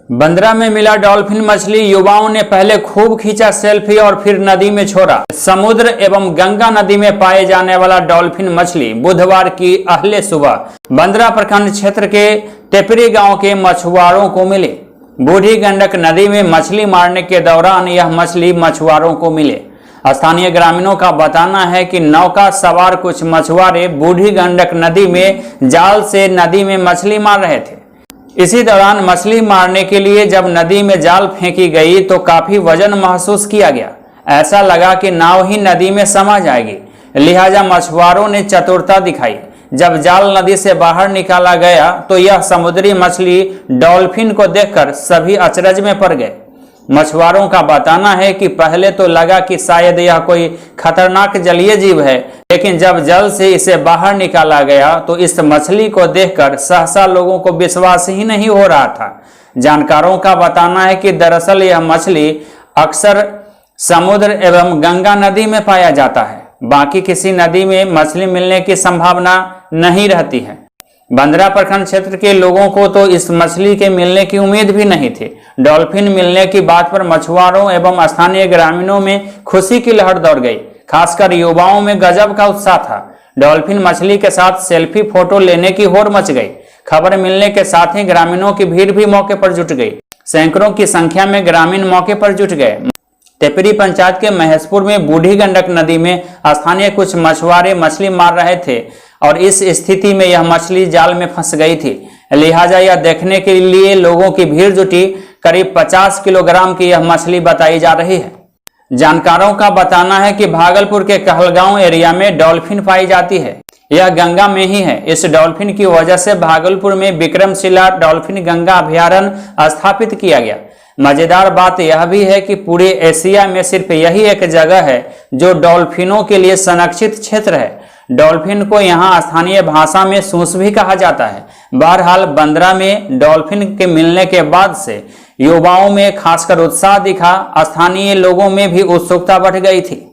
बंदरा में मिला डॉल्फिन मछली। युवाओं ने पहले खूब खींचा सेल्फी और फिर नदी में छोड़ा। समुद्र एवं गंगा नदी में पाए जाने वाला डॉल्फिन मछली बुधवार की अहले सुबह बंदरा प्रखंड क्षेत्र के टेपरी गांव के मछुआरों को मिली। बूढ़ी गंडक नदी में मछली मारने के दौरान यह मछली मछुआरों को मिले। स्थानीय ग्रामीणों का बताना है कि नौका सवार कुछ मछुआरे बूढ़ी गंडक नदी में जाल से नदी में मछली मार रहे थे। इसी दौरान मछली मारने के लिए जब नदी में जाल फेंकी गई तो काफी वजन महसूस किया गया। ऐसा लगा कि नाव ही नदी में समा जाएगी, लिहाजा मछुआरों ने चतुरता दिखाई। जब जाल नदी से बाहर निकाला गया तो यह समुद्री मछली डॉल्फिन को देखकर सभी अचरज में पड़ गए। मछुआरों का बताना है कि पहले तो लगा कि शायद यह कोई खतरनाक जलीय जीव है, लेकिन जब जल से इसे बाहर निकाला गया तो इस मछली को देखकर सहसा लोगों को विश्वास ही नहीं हो रहा था। जानकारों का बताना है कि दरअसल यह मछली अक्सर समुद्र एवं गंगा नदी में पाया जाता है, बाकी किसी नदी में मछली मिलने की संभावना नहीं रहती है। बंदरा प्रखंड क्षेत्र के लोगों को तो इस मछली के मिलने की उम्मीद भी नहीं थी। डॉल्फिन मिलने की बात पर मछुआरों एवं स्थानीय ग्रामीणों में खुशी की लहर दौड़ गई। खासकर युवाओं में गजब का उत्साह था। डॉल्फिन मछली के साथ सेल्फी फोटो लेने की होड़ मच गई। खबर मिलने के साथ ही ग्रामीणों की भीड़ भी मौके पर जुट गई। सैकड़ों की संख्या में ग्रामीण मौके पर जुट गए। टेपरी पंचायत के महेशपुर में बूढ़ी गंडक नदी में स्थानीय कुछ मछुआरे मछली मार रहे थे और इस स्थिति में यह मछली जाल में फंस गई थी। लिहाजा यह देखने के लिए लोगों की भीड़ जुटी। करीब 50 किलोग्राम की यह मछली बताई जा रही है। जानकारों का बताना है कि भागलपुर के कहलगांव एरिया में डॉल्फिन पाई जाती है। यह गंगा में ही है। इस डॉल्फिन की वजह से भागलपुर में विक्रमशिला डॉल्फिन गंगा अभयारण्य स्थापित किया गया। मजेदार बात यह भी है कि पूरे एशिया में सिर्फ यही एक जगह है जो डॉल्फिनों के लिए संरक्षित क्षेत्र है। डॉल्फिन को यहाँ स्थानीय भाषा में सूस भी कहा जाता है। बहरहाल बंदरा में डॉल्फिन के मिलने के बाद से युवाओं में खासकर उत्साह दिखा। स्थानीय लोगों में भी उत्सुकता बढ़ गई थी।